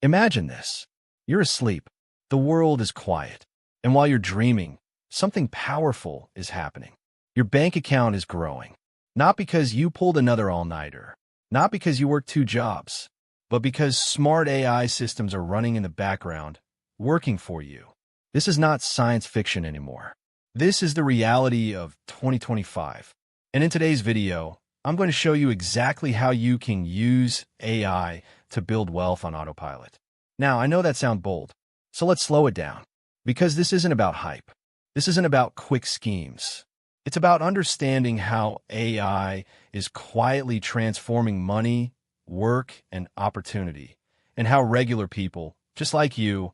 Imagine this. You're asleep. The world is quiet. And while you're dreaming, something powerful is happening. Your bank account is growing. Not because you pulled another all-nighter. Not because you worked 2 jobs. But because smart AI systems are running in the background, working for you. This is not science fiction anymore. This is the reality of 2025. And in today's video, I'm going to show you exactly how you can use AI to build wealth on autopilot. Now, I know that sounds bold, so let's slow it down. Because this isn't about hype. This isn't about quick schemes. It's about understanding how AI is quietly transforming money, work, and opportunity, and how regular people, just like you,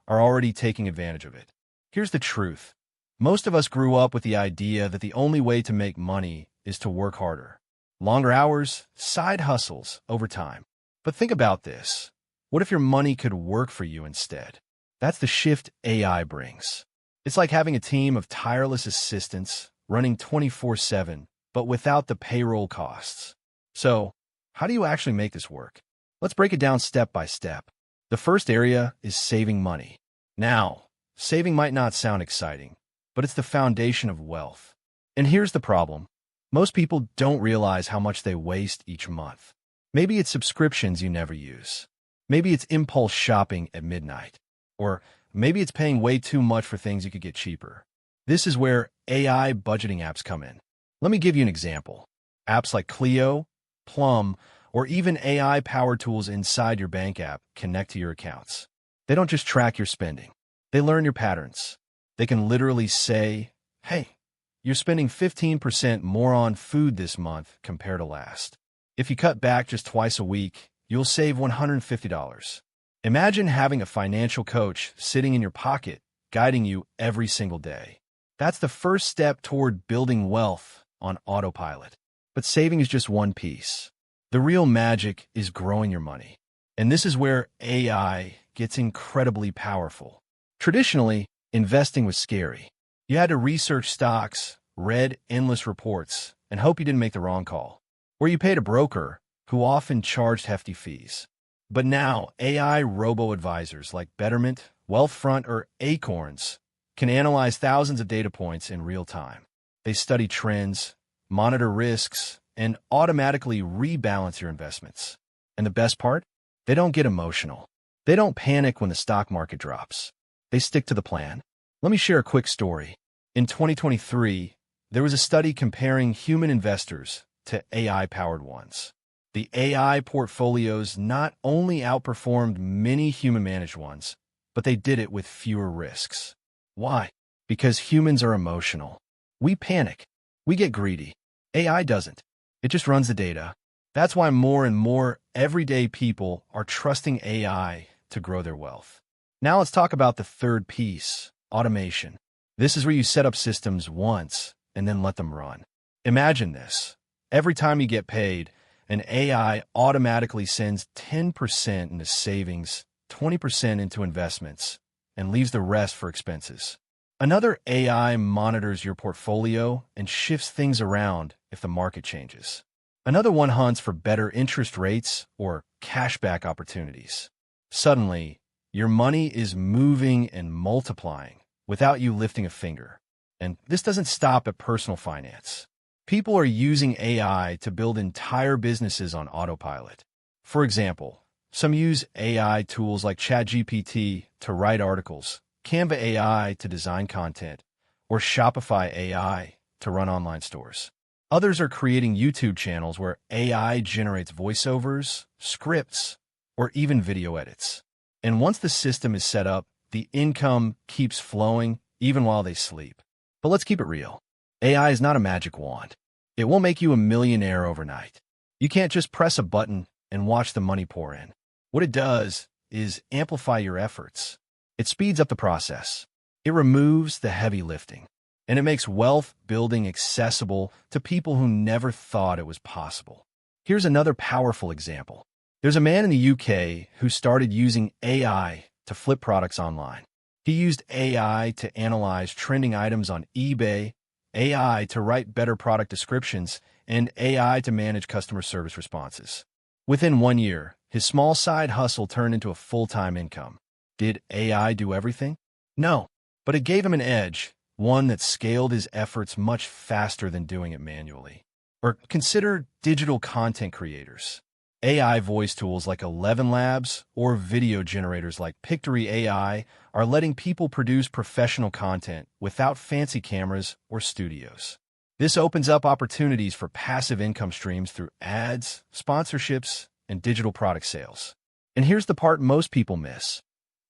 are already taking advantage of it. Here's the truth. Most of us grew up with the idea that the only way to make money is to work harder. Longer hours, side hustles, over time. But think about this. What if your money could work for you instead? That's the shift AI brings. It's like having a team of tireless assistants running 24/7, but without the payroll costs. So, how do you actually make this work? Let's break it down step by step. The first area is saving money. Now, saving might not sound exciting, but it's the foundation of wealth. And here's the problem. Most people don't realize how much they waste each month. Maybe it's subscriptions you never use. Maybe it's impulse shopping at midnight. Or maybe it's paying way too much for things you could get cheaper. This is where AI budgeting apps come in. Let me give you an example. Apps like Clio, Plum, or even AI-powered tools inside your bank app connect to your accounts. They don't just track your spending. They learn your patterns. They can literally say, hey, you're spending 15% more on food this month compared to last. If you cut back just twice a week, you'll save $150. Imagine having a financial coach sitting in your pocket, guiding you every single day. That's the first step toward building wealth on autopilot. But saving is just one piece. The real magic is growing your money. And this is where AI gets incredibly powerful. Traditionally, investing was scary. You had to research stocks, read endless reports, and hope you didn't make the wrong call. Or you paid a broker who often charged hefty fees. But now, AI robo-advisors like Betterment, Wealthfront, or Acorns can analyze thousands of data points in real time. They study trends, monitor risks, and automatically rebalance your investments. And the best part? They don't get emotional. They don't panic when the stock market drops. They stick to the plan. Let me share a quick story. In 2023, there was a study comparing human investors to AI-powered ones. The AI portfolios not only outperformed many human-managed ones, but they did it with fewer risks. Why? Because humans are emotional. We panic. We get greedy. AI doesn't. It just runs the data. That's why more and more everyday people are trusting AI to grow their wealth. Now let's talk about the third piece, automation. This is where you set up systems once and then let them run. Imagine this. Every time you get paid, an AI automatically sends 10% into savings, 20% into investments, and leaves the rest for expenses. Another AI monitors your portfolio and shifts things around if the market changes. Another one hunts for better interest rates or cashback opportunities. Suddenly, your money is moving and multiplying without you lifting a finger. And this doesn't stop at personal finance. People are using AI to build entire businesses on autopilot. For example, some use AI tools like ChatGPT to write articles, Canva AI to design content, or Shopify AI to run online stores. Others are creating YouTube channels where AI generates voiceovers, scripts, or even video edits. And once the system is set up, the income keeps flowing even while they sleep. But let's keep it real. AI is not a magic wand. It won't make you a millionaire overnight. You can't just press a button and watch the money pour in. What it does is amplify your efforts. It speeds up the process. It removes the heavy lifting. And it makes wealth building accessible to people who never thought it was possible. Here's another powerful example. There's a man in the UK who started using AI to flip products online. He used AI to analyze trending items on eBay, AI to write better product descriptions, and AI to manage customer service responses. Within 1 year, His small side hustle turned into a full-time income. Did AI do everything? No, but it gave him an edge, one that scaled his efforts much faster than doing it manually. Or consider digital content creators. AI voice tools like 11 Labs or video generators like Pictory AI are letting people produce professional content without fancy cameras or studios. This opens up opportunities for passive income streams through ads, sponsorships, and digital product sales. And here's the part most people miss.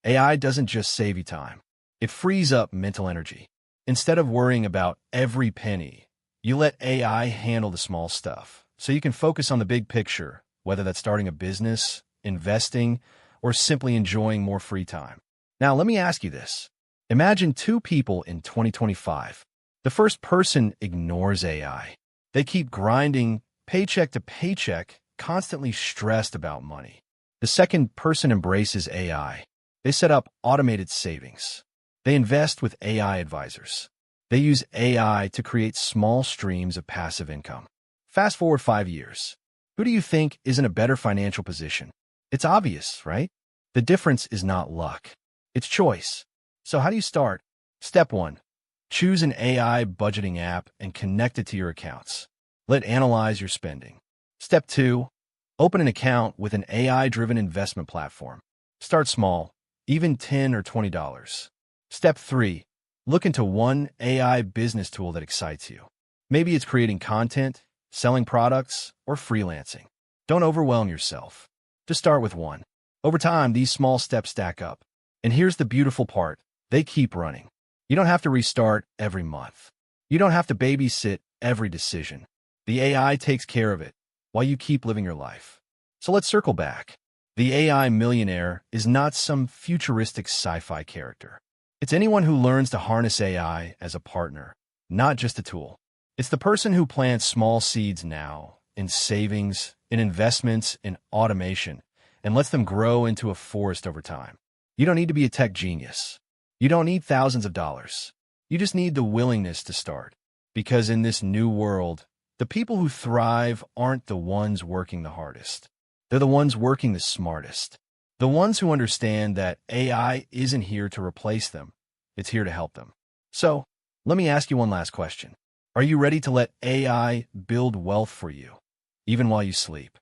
AI doesn't just save you time. It frees up mental energy. Instead of worrying about every penny, you let AI handle the small stuff, so you can focus on the big picture, whether that's starting a business, investing, or simply enjoying more free time. Now, let me ask you this. Imagine two people in 2025. The first person ignores AI. They keep grinding paycheck to paycheck, constantly stressed about money. The second person embraces AI. They set up automated savings. They invest with AI advisors. They use AI to create small streams of passive income. Fast forward 5 years. Who do you think is in a better financial position? It's obvious, right? The difference is not luck. It's choice. So how do you start? Step 1. Choose an AI budgeting app and connect it to your accounts. Let it analyze your spending. Step 2. Open an account with an AI-driven investment platform. Start small, even $10 or $20. Step 3. Look into one AI business tool that excites you. Maybe it's creating content, selling products, or freelancing. Don't overwhelm yourself. Just start with one. Over time, these small steps stack up. And here's the beautiful part. They keep running. You don't have to restart every month. You don't have to babysit every decision. The AI takes care of it while you keep living your life. So let's circle back. The AI millionaire is not some futuristic sci-fi character. It's anyone who learns to harness AI as a partner, not just a tool. It's the person who plants small seeds now, in savings, in investments, in automation, and lets them grow into a forest over time. You don't need to be a tech genius. You don't need thousands of dollars. You just need the willingness to start. Because in this new world, the people who thrive aren't the ones working the hardest. They're the ones working the smartest. The ones who understand that AI isn't here to replace them. It's here to help them. So, let me ask you one last question. Are you ready to let AI build wealth for you, even while you sleep?